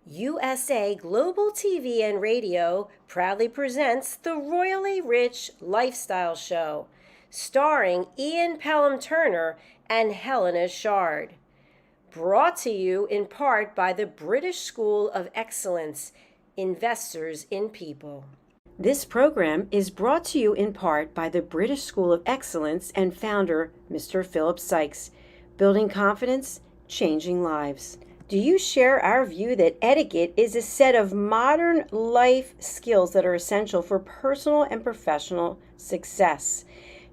USA Global TV and Radio proudly presents the Royally Rich Lifestyle Show, starring Ian Pelham Turner and Helena CHARD. Brought to you in part by the British School of Excellence, Investors in People. This program is brought to you in part by the British School of Excellence and founder, Mr. Philip Sykes, building confidence, changing lives. Do you share our view that etiquette is a set of modern life skills that are essential for personal and professional success?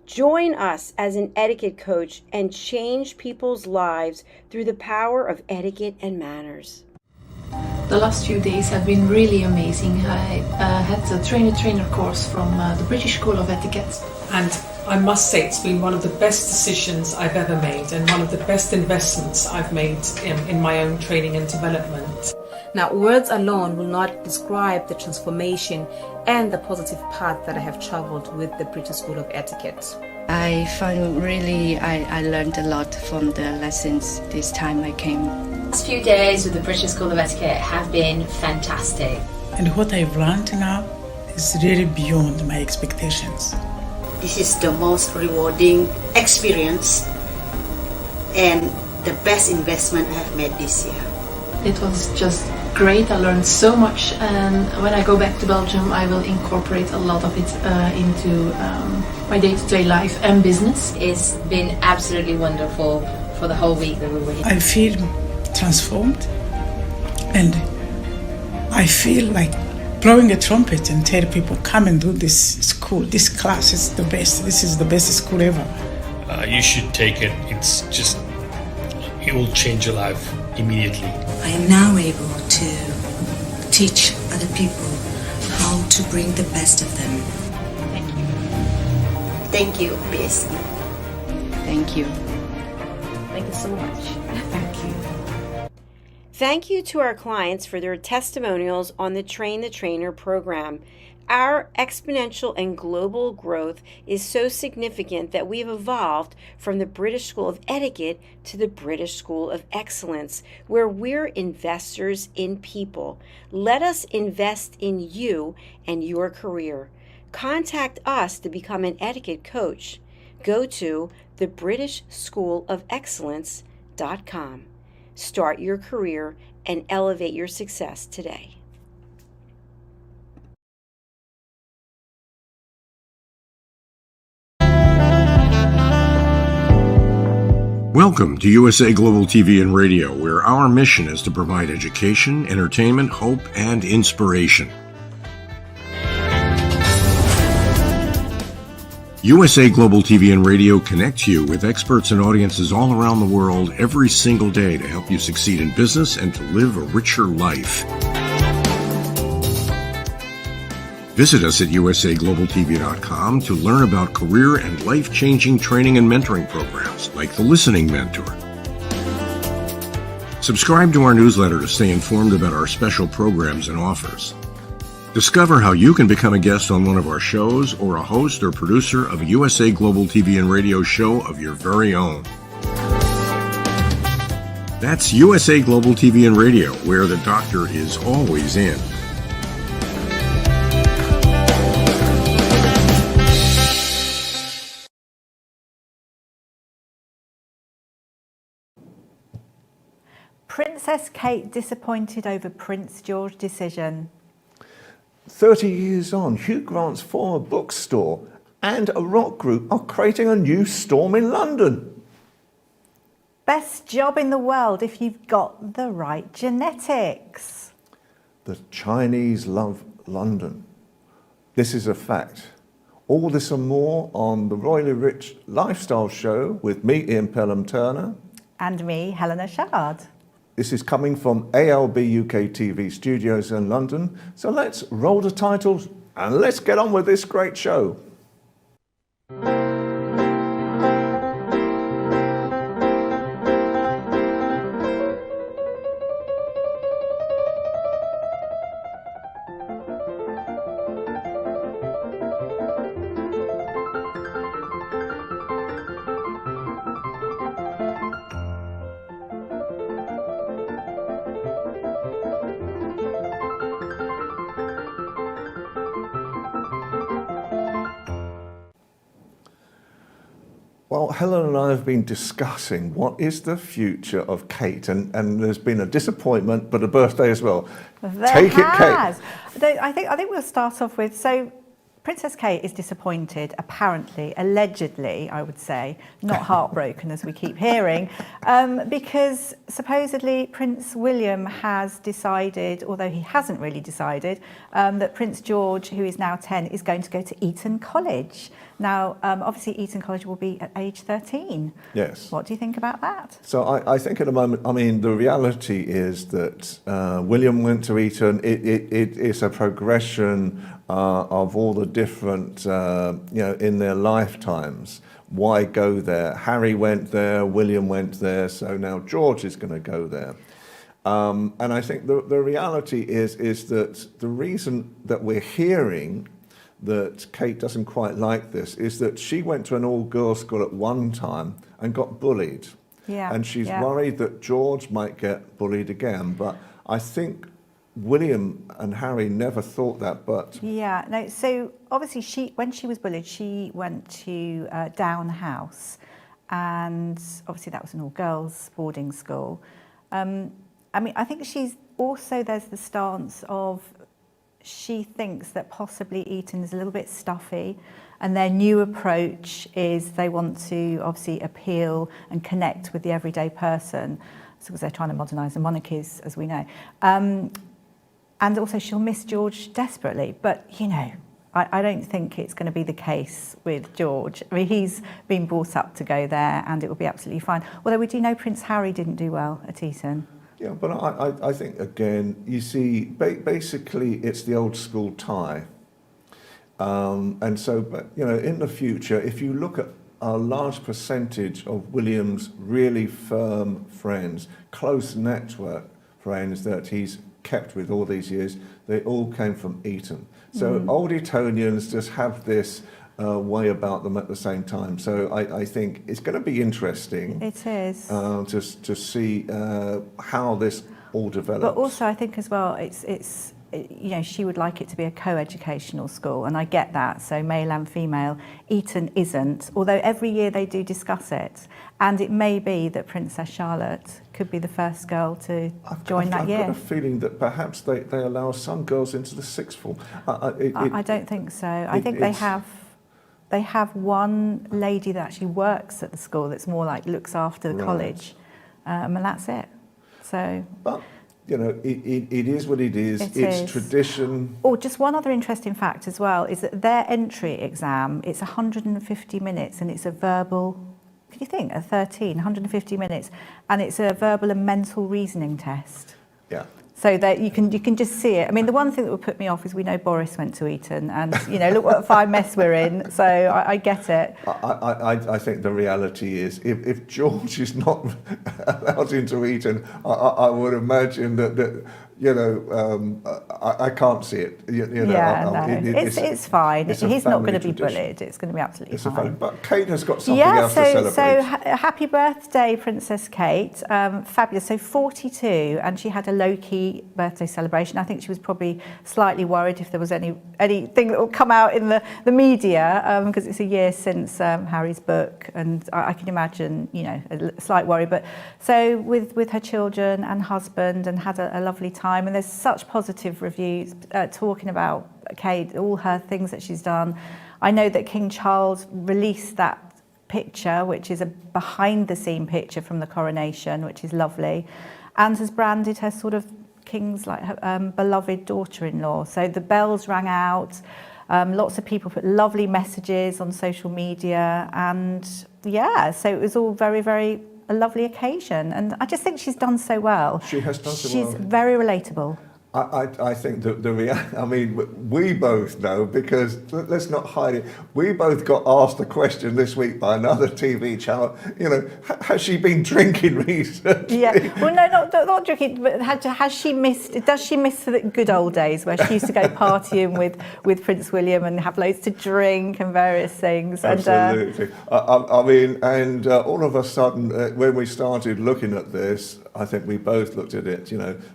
Join us as an etiquette coach and change people's lives through the power of etiquette and manners. The last few days have been really amazing. I had a trainer course from the British School of Etiquette. And I must say it's been one of the best decisions I've ever made and one of the best investments I've made in my own training and development. Now, words alone will not describe the transformation and the positive path that I have traveled with the British School of Etiquette. I found I learned a lot from the lessons this time I came. The last few days with the British School of Etiquette have been fantastic. And what I've learned now is really beyond my expectations. This is the most rewarding experience and the best investment I have made this year. It was just great. I learned so much, and when I go back to Belgium I will incorporate a lot of it into my day-to-day life and business. It's been absolutely wonderful for the whole week that we were here. I feel transformed, and I feel like blowing a trumpet and tell people, come and do this school. This class is the best. This is the best school ever. You should take it. It will change your life immediately. I am now able to teach other people how to bring the best of them. Thank you. Thank you, BSc. Thank you. Thank you so much. Thank you. Thank you to our clients for their testimonials on the Train the Trainer program. Our exponential and global growth is so significant that we've evolved from the British School of Etiquette to the British School of Excellence, where we're investors in people. Let us invest in you and your career. Contact us to become an etiquette coach. Go to thebritishschoolofexcellence.com. Start your career and elevate your success today. Welcome to USA Global TV and Radio, where our mission is to provide education, entertainment, hope, and inspiration. USA Global TV and Radio connects you with experts and audiences all around the world every single day to help you succeed in business and to live a richer life. Visit us at usaglobaltv.com to learn about career and life-changing training and mentoring programs like the Listening Mentor. Subscribe to our newsletter to stay informed about our special programs and offers. Discover how you can become a guest on one of our shows or a host or producer of a USA Global TV and Radio show of your very own. That's USA Global TV and Radio, where the doctor is always in. Princess Kate disappointed over Prince George's decision. 30 years on, Hugh Grant's former bookstore and a rock group are creating a new storm in London. Best job in the world if you've got the right genetics. The Chinese love London. This is a fact. All this and more on the Royally Rich Lifestyle Show with me, Ian Pelham Turner. And me, Helena CHARD. This is coming from ALB UK TV studios in London. So let's roll the titles and let's get on with this great show. Well, Helen and I have been discussing what is the future of Kate, and there's been a disappointment, but a birthday as well. Take it, Kate. I think we'll start off with, so Princess Kate is disappointed, apparently, allegedly, I would say, not heartbroken as we keep hearing, because supposedly Prince William has decided, although he hasn't really decided, that Prince George, who is now 10, is going to go to Eton College. Now, obviously, Eton College will be at age 13. Yes. What do you think about that? So I think at the moment, I mean, the reality is that William went to Eton. It is a progression of all the different, in their lifetimes. Why go there? Harry went there, William went there, so now George is going to go there. And I think the reality is that the reason that we're hearing that Kate doesn't quite like this is that she went to an all-girls school at one time and got bullied. Yeah, and she's worried that George might get bullied again. But I think William and Harry never thought that, but... Yeah, no, so obviously when she was bullied, she went to Down House, and obviously that was an all-girls boarding school. I mean, I think there's the stance of, she thinks that possibly Eton is a little bit stuffy, and their new approach is they want to obviously appeal and connect with the everyday person, because they're trying to modernise the monarchies, as we know. And also she'll miss George desperately, but I don't think it's going to be the case with George. I mean, he's been brought up to go there, and it will be absolutely fine. Although we do know Prince Harry didn't do well at Eton. Yeah, but I think, again, you see, basically it's the old school tie. And so, but, in the future, if you look at a large percentage of William's really firm friends, close network friends that he's kept with all these years, they all came from Eton. So old Etonians just have this way about them at the same time. So I think it's going to be interesting. It is. To see how this all develops. But also I think as well, it's she would like it to be a co-educational school, and I get that, so male and female. Eton isn't, although every year they do discuss it, and it may be that Princess Charlotte could be the first girl to join that year. I've got a feeling that perhaps they allow some girls into the sixth form. I don't think so. I think they have one lady that actually works at the school that's more like looks after the college, and that's it. So. But, it is what it is. It's tradition. Oh, just one other interesting fact as well is that their entry exam, it's 150 minutes, and it's a verbal, could you think, at 13, 150 minutes, and it's a verbal and mental reasoning test. Yeah. So that you can just see it. I mean, the one thing that would put me off is we know Boris went to Eton, and look what a fine mess we're in. So I get it. I think the reality is, if George is not allowed into Eton, I would imagine that I can't see it. It's fine. He's not going to be bullied. It's going to be absolutely fine. But Kate has got something else to celebrate. So happy birthday, Princess Kate. Fabulous. So 42, and she had a low-key birthday celebration. I think she was probably slightly worried if there was anything that would come out in the media, because it's a year since Harry's book, and I can imagine, a slight worry. But so with her children and husband, and had a lovely time. And there's such positive reviews talking about Kate, all her things that she's done. I know that King Charles released that picture, which is a behind-the-scene picture from the coronation, which is lovely, and has branded her sort of King's her beloved daughter-in-law. So the bells rang out. Lots of people put lovely messages on social media, and so it was all very, very a lovely occasion, and I just think she's done so well. She has done so well. She's very relatable. I think we both know, because let's not hide it. We both got asked a question this week by another TV channel. Has she been drinking recently? Yeah. Well, no, not drinking. But has she missed? Does she miss the good old days where she used to go partying with Prince William and have loads to drink and various things? Absolutely. And all of a sudden, when we started looking at this, I think we both looked at it,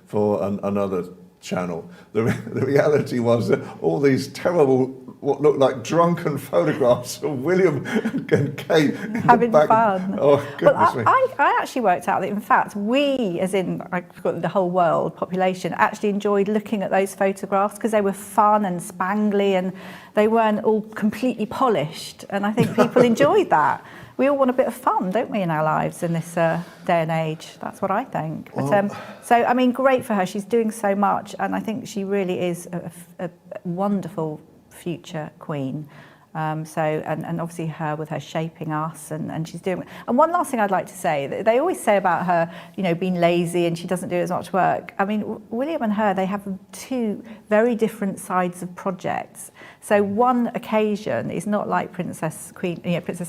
for another channel. The reality was that all these terrible, what looked like drunken photographs of William and Kate having fun. Oh, goodness me. me. I actually worked out that, in fact, we, as in the whole world population, actually enjoyed looking at those photographs because they were fun and spangly and they weren't all completely polished. And I think people enjoyed that. We all want a bit of fun, don't we, in our lives in this day and age? That's what I think. But, so, I mean, great for her. She's doing so much, and I think she really is a wonderful future queen. And obviously her with her shaping us, and she's doing. And one last thing I'd like to say, they always say about her, you know, being lazy and she doesn't do as much work. I mean, William and her, they have two very different sides of projects. So one occasion is not like Princess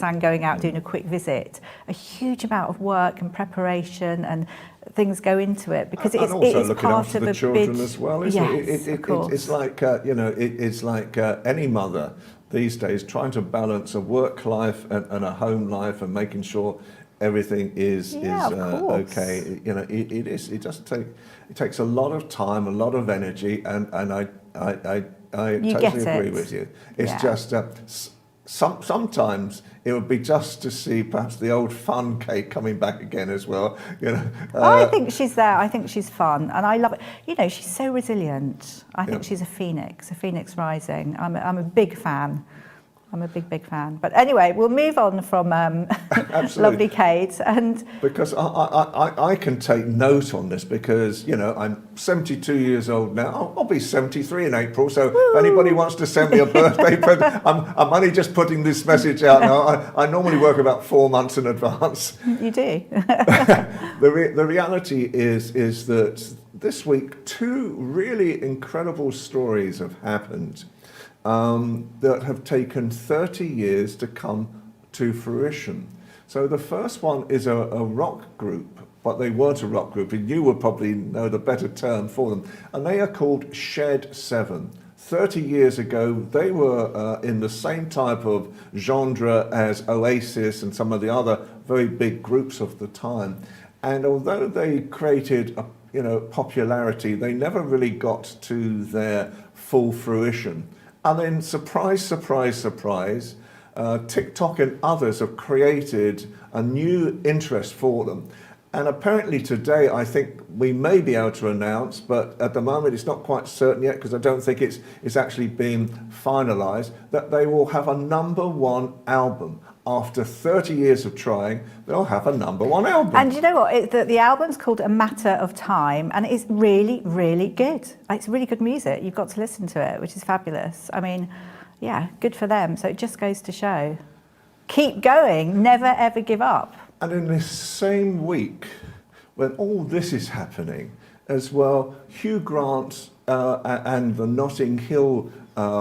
Anne going out doing a quick visit. A huge amount of work and preparation and things go into it because it is part of a big. Children as well, isn't it? Of course. It's like it's like any mother these days trying to balance a work life and a home life and making sure everything is okay. You know, it takes a lot of time, a lot of energy, and I totally agree with you. It's just sometimes it would be just to see perhaps the old fun Kate coming back again as well. You know, I think she's there. I think she's fun, and I love it. You know, she's so resilient. I think she's a phoenix rising. I'm a big fan. I'm a big fan. But anyway, we'll move on from lovely Kate. And because I can take note on this because, you know, I'm 72 years old now. I'll be 73 in April. So if anybody wants to send me a birthday present, I'm only just putting this message out now. I normally work about 4 months in advance. You do. The reality is that this week, two really incredible stories have happened. That have taken 30 years to come to fruition. So the first one is a rock group, but they weren't a rock group, and you would probably know the better term for them. And they are called Shed 7. 30 years ago, they were in the same type of genre as Oasis and some of the other very big groups of the time. And although they created popularity, they never really got to their full fruition. And then, surprise, surprise, surprise, TikTok and others have created a new interest for them. And apparently today, I think we may be able to announce, but at the moment it's not quite certain yet because I don't think it's actually been finalised, that they will have a #1 album. After 30 years of trying, they'll have a #1 album. And you know what? The album's called A Matter of Time, and it's really, really good. It's really good music. You've got to listen to it, which is fabulous. I mean, yeah, good for them. So it just goes to show. Keep going. Never, ever give up. And in this same week, when all this is happening, as well, Hugh Grant and the Notting Hill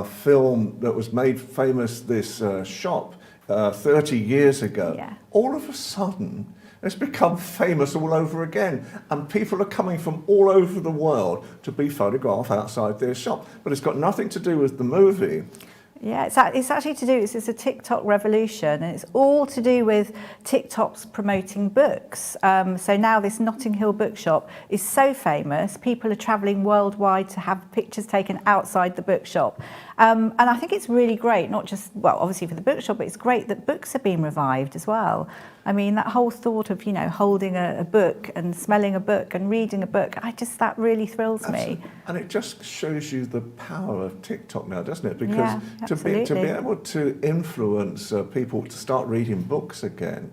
film that was made famous, this shop, 30 years ago, all of a sudden it's become famous all over again, and people are coming from all over the world to be photographed outside their shop. But it's got nothing to do with the movie. Yeah, it's actually to do, it's a TikTok revolution, and it's all to do with TikTok's promoting books. So now this Notting Hill bookshop is so famous, people are travelling worldwide to have pictures taken outside the bookshop. And I think it's really great, not just, well, obviously for the bookshop, but it's great that books are being revived as well. I mean, that whole thought of, holding a book and smelling a book and reading a book, that really thrills me. And it just shows you the power of TikTok now, doesn't it? Because to be able to influence people to start reading books again.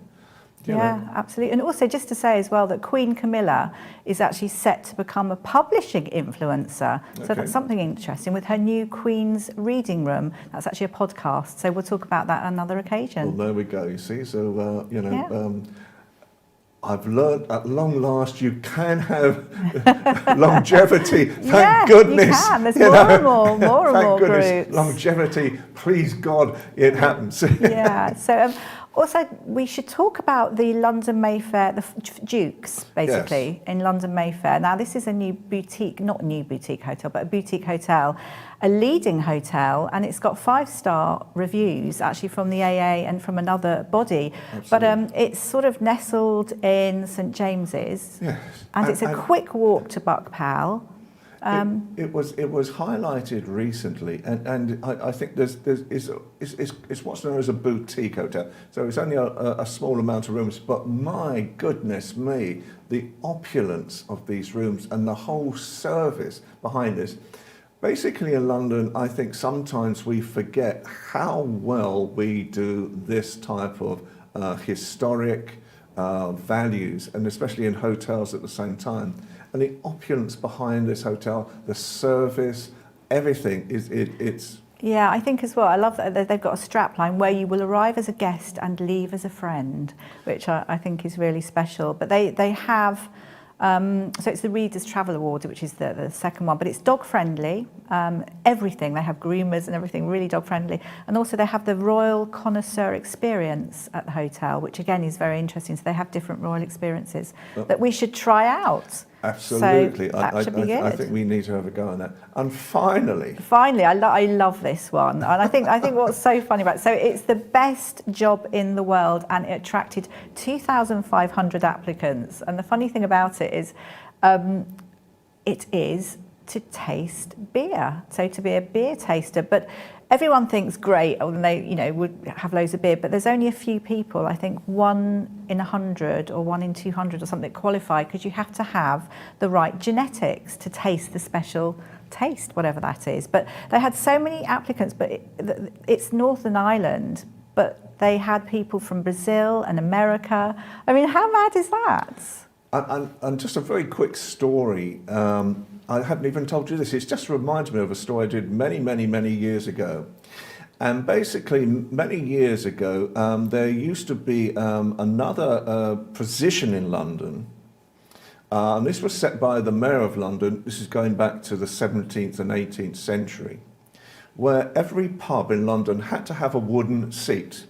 Absolutely. And also just to say as well that Queen Camilla is actually set to become a publishing influencer. So that's something interesting with her new Queen's Reading Room. That's actually a podcast. So we'll talk about that on another occasion. Well, there we go. You see, so, I've learned at long last you can have longevity. Thank goodness. You can. There's more and more goodness, groups. Longevity, please God, it happens. So also, we should talk about the London Mayfair, the Dukes, basically, in London Mayfair. Now, this is a new boutique, not a new boutique hotel, but a boutique hotel, a leading hotel, and it's got 5-star reviews, actually, from the AA and from another body. Absolutely. But it's sort of nestled in St James's, and it's a quick walk to Buckpal. It was highlighted recently, and I think it's what's known as a boutique hotel. So it's only a small amount of rooms, but my goodness me, the opulence of these rooms and the whole service behind this. Basically in London, I think sometimes we forget how well we do this type of historic values, and especially in hotels at the same time. And the opulence behind this hotel, the service, everything it's. Yeah, I think as well, I love that they've got a strapline where you will arrive as a guest and leave as a friend, which I think is really special. But they have, so it's the Reader's Travel Award, which is the second one, but it's dog friendly, everything. They have groomers and everything, really dog friendly. And also they have the Royal Connoisseur Experience at the hotel, which again is very interesting. So they have different royal experiences that we should try out. Absolutely. So that should be good. I think we need to have a go on that. And finally, I love this one. And I think what's so funny about it, so it's the best job in the world, and it attracted 2,500 applicants. And the funny thing about it is to taste beer. So to be a beer taster. But everyone thinks great, and they would have loads of beer, but there's only a few people, I think 1 in 100 or 1 in 200 or something qualify, because you have to have the right genetics to taste the special taste, whatever that is. But they had so many applicants, but it's Northern Ireland, but they had people from Brazil and America. I mean, how mad is that? And just a very quick story. I haven't even told you this. It just reminds me of a story I did many years ago. And basically, many years ago, there used to be another position in London. And this was set by the Mayor of London. This is going back to the 17th and 18th century, where every pub in London had to have a wooden seat.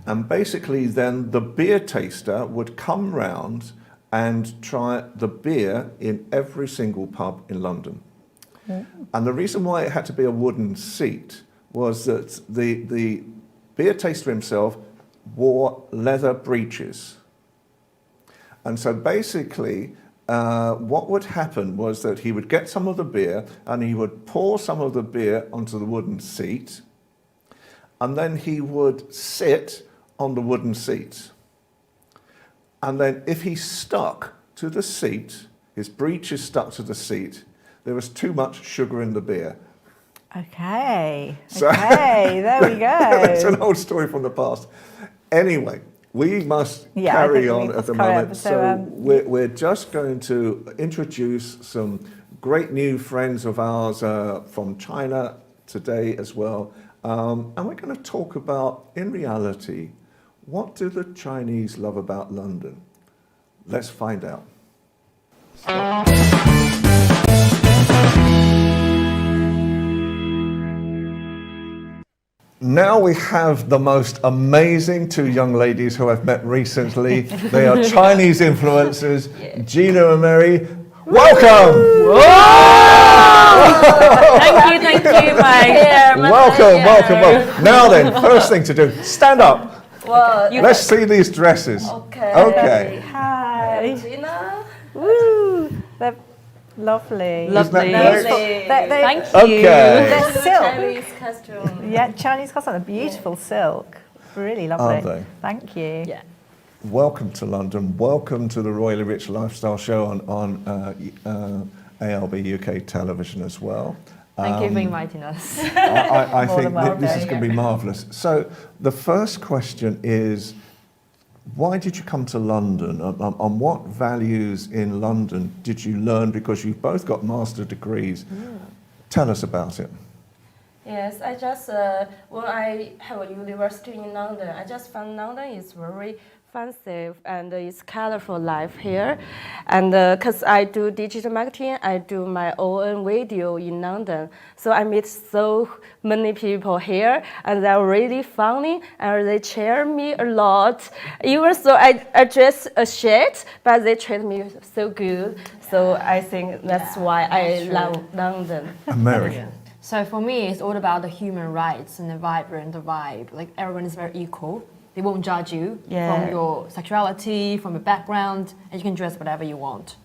And basically, then the beer taster would come round and try the beer in every single pub in London. Mm. And the reason why it had to be a wooden seat was that the beer taster himself wore leather breeches. And so basically, what would happen was that he would get some of the beer and he would pour some of the beer onto the wooden seat, and then he would sit on the wooden seat. And then if he stuck to the seat, his breeches stuck to the seat, there was too much sugar in the beer. Okay, there we go. It's an old story from the past. Anyway, we must carry on at the moment. So we're just going to introduce some great new friends of ours from China today as well. And we're going to talk about, in reality, what do the Chinese love about London? Let's find out. Now we have the most amazing two young ladies who I've met recently. They are Chinese influencers, Gina and Mary. Welcome! Thank you, Mike. Welcome. Now then, first thing to do, stand up. Well, let's see these dresses. Okay. Hi. Gina. Woo. They're lovely. Lovely. Thank you. Okay. They're silk. Chinese costume. Yeah, Chinese costume. A beautiful silk. Really lovely. Aren't they? Thank you. Yeah. Welcome to London. Welcome to the Royally Rich Lifestyle Show on ALB UK television as well. Thank you for inviting us. I think this is going to be marvellous. So the first question is, why did you come to London? And what values in London did you learn? Because you've both got master degrees. Tell us about it. Yes, I just, when I have a university in London, I just found London is very fancy and it's colorful life here. And because I do digital marketing, I do my own video in London. So I meet so many people here and they're really funny and they cheer me a lot. Even so I dress a shit, but they treat me so good. So I think that's why I love London. American. So for me, it's all about the human rights and the vibrant vibe. Like everyone is very equal. They won't judge you from your sexuality, from your background, and you can dress whatever you want.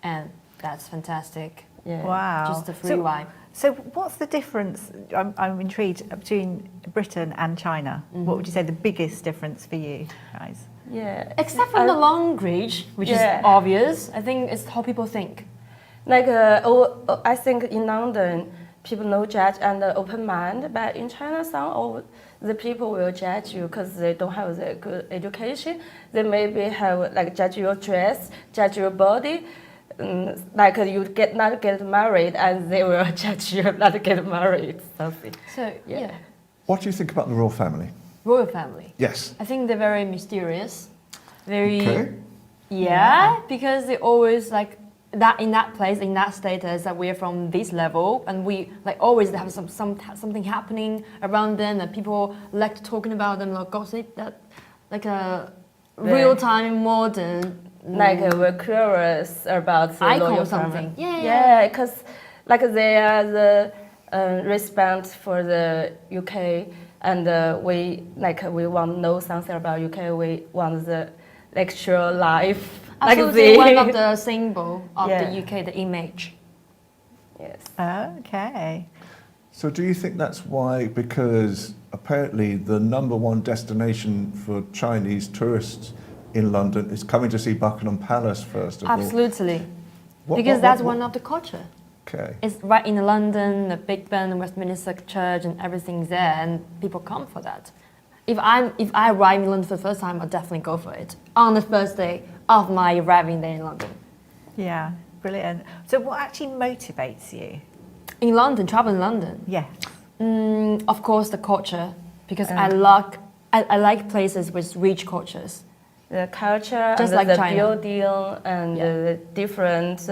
And that's fantastic. Yeah. Wow. Just a free vibe. So what's the difference, I'm intrigued, between Britain and China? What would you say the biggest difference for you guys? Yeah. Except from the language, which is obvious, I think it's how people think. Like, I think in London, people no judge and open mind, but in China, some of the people will judge you because they don't have the good education. They maybe have like judge your dress, judge your body. Like you not get married, and they will judge you not get married. Something. So yeah. What do you think about the royal family? Royal family. Yes. I think they're very mysterious. Very. Okay. Yeah, because they always like that in that place, in that status, that we're from this level, and we like always have something happening around them that people like talking about them, like gossip, that like a real time modern. Like we're curious about the icon royal or something. Family. Yeah, because like they are the respect for the UK, and we want to know something about UK. We want the lecture life. Absolutely, one of the symbol of the UK, the image. Yes. Okay. So do you think that's why, because apparently the #1 destination for Chinese tourists in London is coming to see Buckingham Palace first of all? Absolutely. Because that's one of the culture. Okay. It's right in London, the Big Ben, the Westminster Church, and everything's there, and people come for that. If I arrive in London for the first time, I'll definitely go for it on the first day of my arriving there in London. Yeah, brilliant. So what actually motivates you? In London, travel in London? Yeah. Of course, the culture, because I like places with rich cultures. The culture, just and like the China. building, and the different,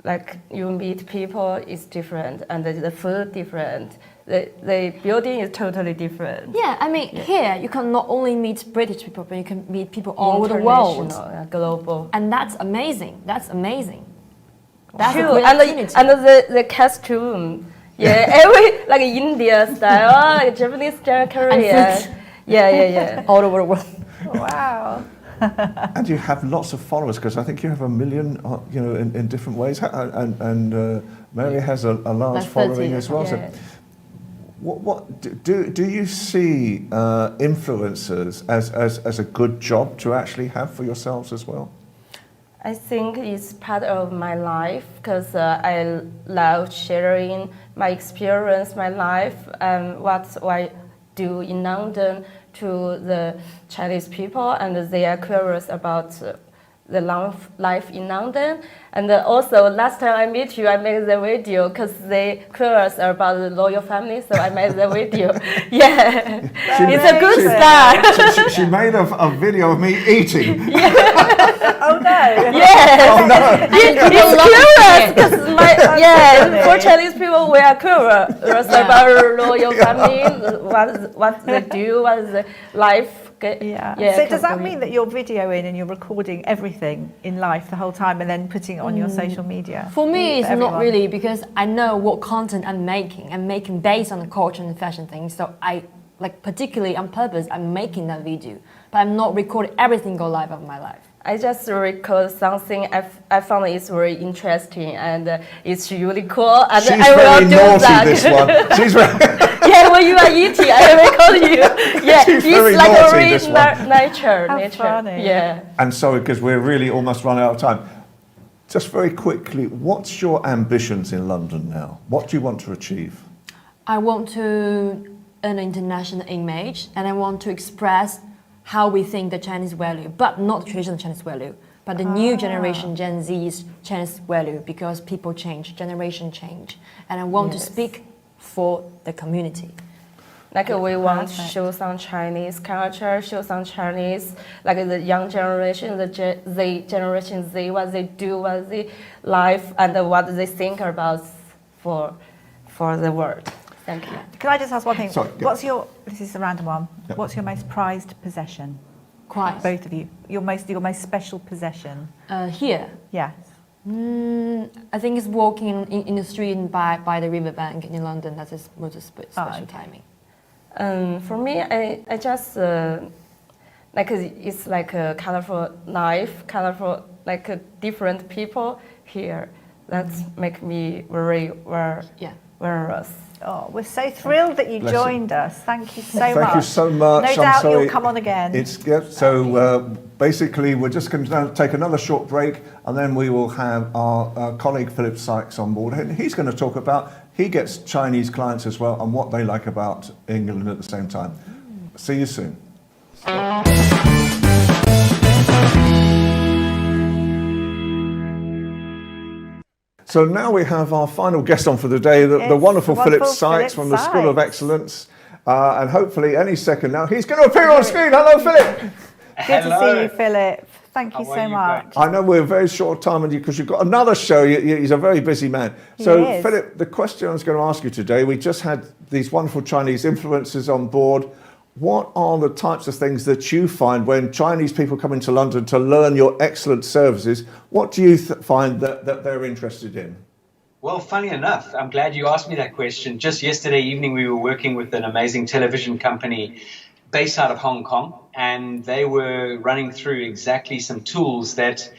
like you meet people is different, and the food different. The building is totally different. Yeah, I mean, here you can not only meet British people, but you can meet people all over the world. Global. And that's amazing. That's amazing. That's true. a great opportunity. And the costume. Yeah, every like India style, like Japanese style, Korean. Yeah. All over the world. Wow. And you have lots of followers, because I think you have 1 million, in different ways, and Mary has a large following as well. Yeah. So, what do you see influencers as a good job to actually have for yourselves as well? I think it's part of my life because I love sharing my experience, my life, and what I do in London to the Chinese people, and they are curious about the life in London. And also, last time I met you, I made the video because they curious about the royal family, so I made the video. Yeah, it's a good start. She made a video of me eating. Oh no! Yes. Oh no! It's curious because for Chinese people, we are curious about royal family, what they do, what is the life. So does that mean that you're videoing and you're recording everything in life the whole time and then putting it on your social media? For me, it's not really, because I know what content I'm making. I'm making based on the culture and fashion things. So I, like particularly on purpose, I'm making that video. But I'm not recording every single life of my life. I just record something I found is very interesting and it's really cool. And She's I will very do naughty, that. this one. She's very yeah, when you are eating, I record you. Yeah, She's it's very like naughty, a this real one. nature. Funny. Yeah. And sorry, because we're really almost running out of time. Just very quickly, what's your ambitions in London now? What do you want to achieve? I want to earn an international image, and I want to express how we think the Chinese value, but not the traditional Chinese value, but the new generation, Gen Z's Chinese value, because people change, generation change. And I want to speak for the community. Like we want to show some Chinese culture, show some Chinese, like the young generation, the Z generation Z, what they do, what they live, and what they think about for the world. Thank you. Can I just ask one thing? Sorry, What's your, this is a random one, what's your most prized possession? Quite. Both of you. Your most special possession? Here? Yes. I think it's walking in the street by the riverbank in London. That's a special timing. For me, I just like it's like a colorful life, colorful like different people here. That's make me very nervous. Oh, we're so thrilled that you Bless joined us. Thank you so much. Thank you so much. No I'm doubt sorry. you'll come on again. Basically, we're just going to take another short break, and then we will have our colleague Philip Sykes on board. And he's going to talk about, he gets Chinese clients as well, and what they like about England at the same time. See you soon. So now we have our final guest on for the day, the wonderful Philip Sykes from the School of Excellence. And hopefully any second now, he's going to appear on screen. Hello, Philip. Good to see you, Philip. Thank you so much. I know we're very short time on you because you've got another show. He's a very busy man. So, Philip, the question I was going to ask you today, we just had these wonderful Chinese influencers on board. What are the types of things that you find when Chinese people come into London to learn your excellent services? What do you find that they're interested in? Well, funny enough, I'm glad you asked me that question. Just yesterday evening, we were working with an amazing television company based out of Hong Kong, and they were running through exactly some tools that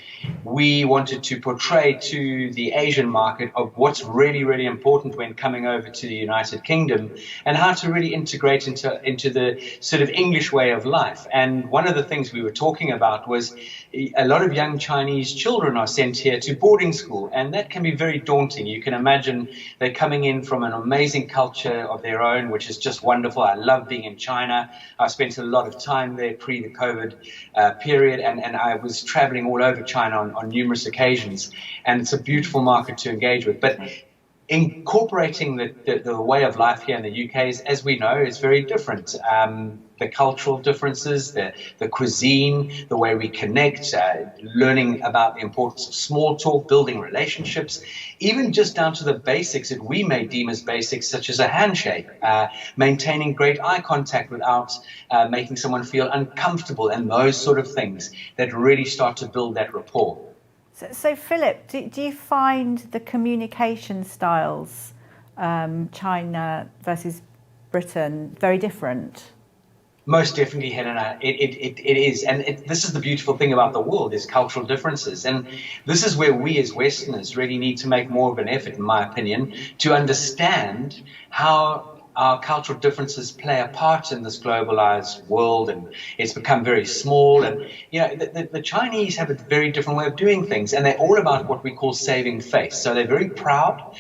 we wanted to portray to the Asian market of what's really, really important when coming over to the United Kingdom and how to really integrate into the sort of English way of life. And one of the things we were talking about was a lot of young Chinese children are sent here to boarding school, and that can be very daunting. You can imagine they're coming in from an amazing culture of their own, which is just wonderful. I love being in China. I spent a lot of time there pre the COVID period, and I was traveling all over China on numerous occasions, and it's a beautiful market to engage with. But incorporating the way of life here in the UK, as we know, is very different. The cultural differences, the cuisine, the way we connect, learning about the importance of small talk, building relationships, even just down to the basics that we may deem as basics, such as a handshake, maintaining great eye contact without making someone feel uncomfortable, and those sort of things that really start to build that rapport. So Philip, do you find the communication styles, China versus Britain, very different? Most definitely, Helena. It is. And this is the beautiful thing about the world, is cultural differences. And this is where we as Westerners really need to make more of an effort, in my opinion, to understand how our cultural differences play a part in this globalized world, and it's become very small. And the Chinese have a very different way of doing things, and they're all about what we call saving face. So they're very proud.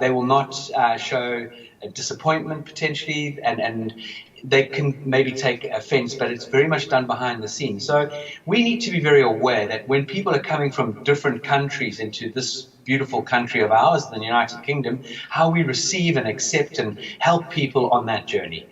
They will not show disappointment potentially, and they can maybe take offense, but it's very much done behind the scenes. So we need to be very aware that when people are coming from different countries into this beautiful country of ours, the United Kingdom, how we receive and accept and help people on that journey.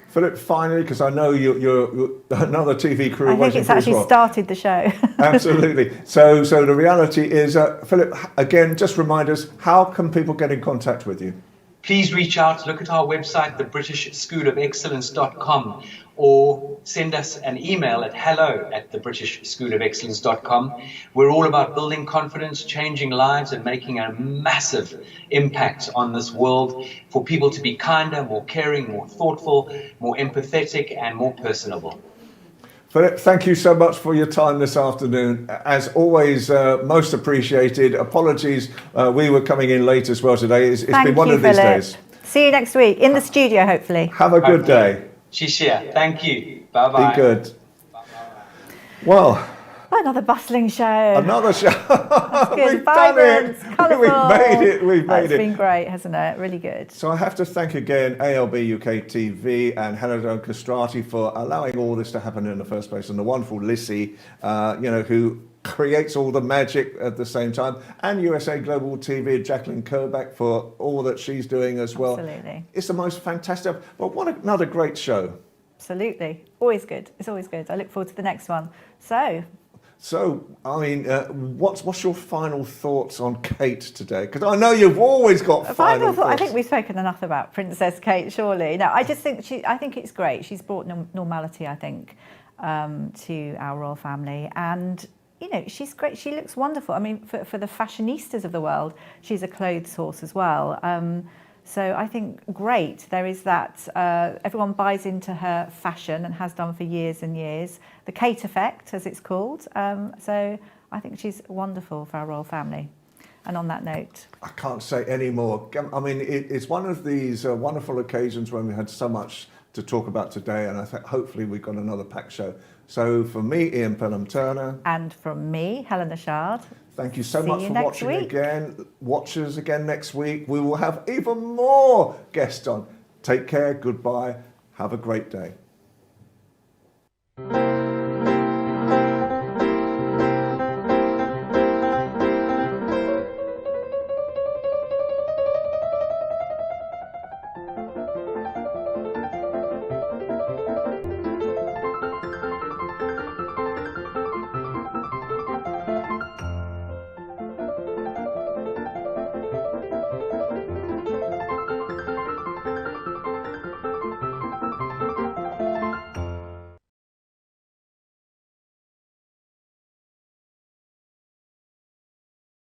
Philip, finally, because I know you're another TV crew. I think it's actually started the show. Absolutely. So the reality is, Philip, again, just remind us, how can people get in contact with you? Please reach out, look at our website, thebritishschoolofexcellence.com, or send us an email at hello@thebritishschoolofexcellence.com. We're all about building confidence, changing lives, and making a massive impact on this world for people to be kinder, more caring, more thoughtful, more empathetic, and more personable. Philip, thank you so much for your time this afternoon. As always, most appreciated. Apologies, we were coming in late as well today. It's been one of these days. See you next week in the studio, hopefully. Have a good day. Xixia. Thank you. Bye-bye. Be good. Well, another bustling show. Another show. Good. Vibrant, colourful. We've made it. It's been great, hasn't it? Really good. So I have to thank again ALB UK TV and Helena Castrati for allowing all this to happen in the first place, and the wonderful Lissy, who creates all the magic at the same time, and USA Global TV, JACALYN KERBECK, for all that she's doing as well. Absolutely. It's the most fantastic, but what another great show. Absolutely. Always good. It's always good. I look forward to the next one. So, I mean, what's your final thoughts on Kate today? Because I know you've always got final thoughts. I think we've spoken enough about Princess Kate, surely. No, I just think I think it's great. She's brought normality, I think, to our royal family, and she's great. She looks wonderful. I mean, for the fashionistas of the world, she's a clothes horse as well. So I think great. There is that, everyone buys into her fashion and has done for years and years. The Kate effect, as it's called. So I think she's wonderful for our royal family. And on that note, I can't say any more. I mean, it's one of these wonderful occasions when we had so much to talk about today, and I think hopefully we've got another packed show. So for me, Ian Pelham-Turner. And from me, Helena Chard. Thank you so See much you for next watching week. again. Watch us again next week. We will have even more guests on. Take care. Goodbye. Have a great day.